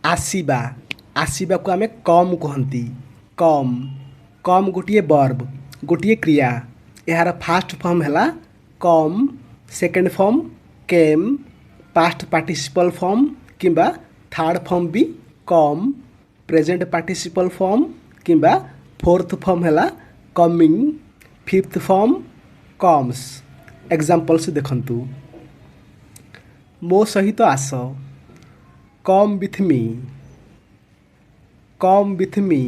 आसीबा आसीबा को आमे कम कहती कम कम गोटे वर्ब गोटे क्रिया यार फास्ट फॉर्म है come second form came past participle form किंबा थर्ड फॉर्म भी कम प्रेजेंट पार्टिसिपल फॉर्म किंबा फोर्थ फॉर्म है coming fifth form comes examples देखंतु मो सहित आस कम विथ मी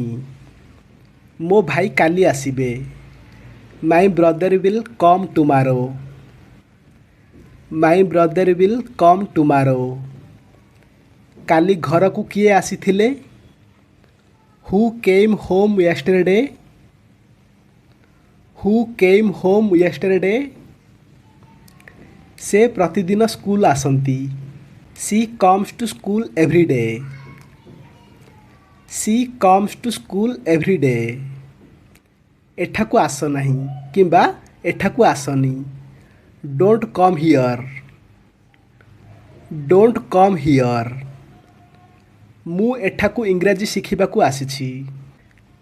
मो भाई काली आसीबे my brother will come tomorrow my brother will come tomorrow काली घर को किए आसीथिले who came home yesterday who came home yesterday से प्रतिदिन स्कूल आसंती she comes to school every day she comes to school every day एठाकू आस नहीं किंबा एठाकू आसनी डोंट कम हियर मु एठाकू इंग्राजी शिखिबाकू आसीछि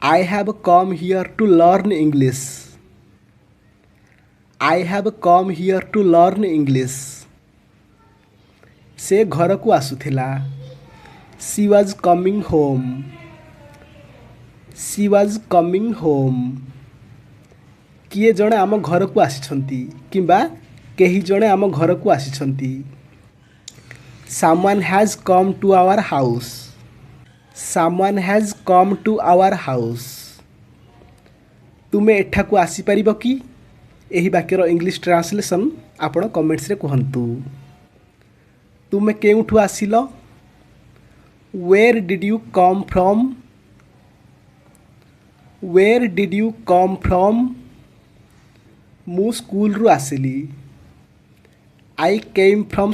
I have come here to learn English I have come here to learn English से घर को आसुथिला सी वाज कमिंग होम किए जणे आम घर को आसिछंती किंबा केही जणे आम घर को आसिछंती someone has come to our house someone has come to our house तुमे एठाकू आसी परिबो कि एही वाक्यर इंग्लिश ट्रांसलेशन आपण कमेंट्स रे कहंतु तुमे केउठू आसिलो where did you come from मु स्कूल रु आसिली आई केम फ्रॉम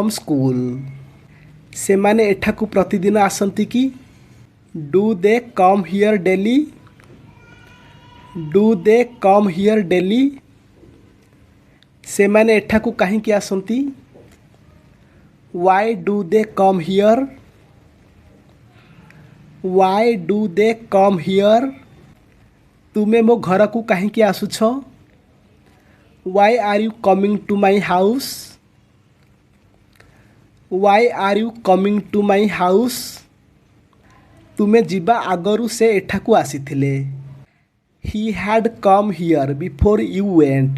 स्कूल से माने एठाकू प्रतिदिन आसंती कि do they come here daily से माने एठाकू कहीं की आसंती why do they come here तुमे मो घर को कहीं की आसुछ why are you coming to my house तुमे जीवा आगरू से एठाकू आसीथिले he had come here before you went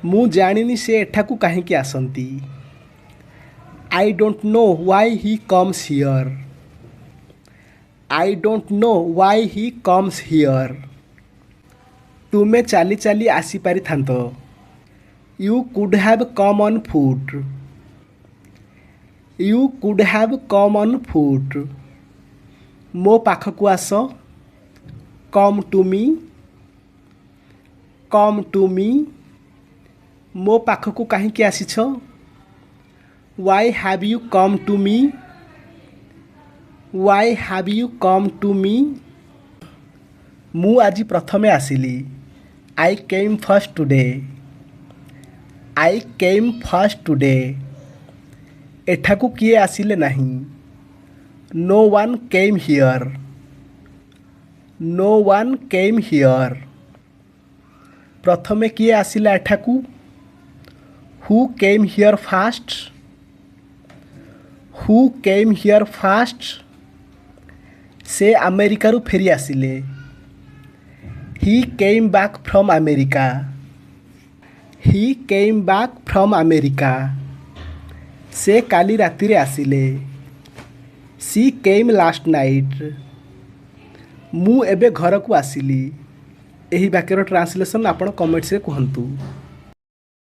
मु जानिनी से एठाकू कहीं की आसंती I don't know why he comes here तुमे चाली चाली आसी पारि थांत you could have come on foot मो पाखकू आस कम टू मी मो पाखकू कहीं की आसीछ why have you come to me मु आज प्रथमे आसिली आई केम फर्स्ट टुडे एठाकू किए आसिले नहीं नो वन केम हियर प्रथमे किए आसिला एठाकू हु केम हियर फास्ट से अमेरिका रु फेरी आसिले ही केम बैक फ्रॉम अमेरिका से काली राति रे आसिले सी केम लास्ट नाइट मु एबे घर को आसिली एही वाक्यर ट्रांसलेशन आपण कमेंट्स रे कहंतु।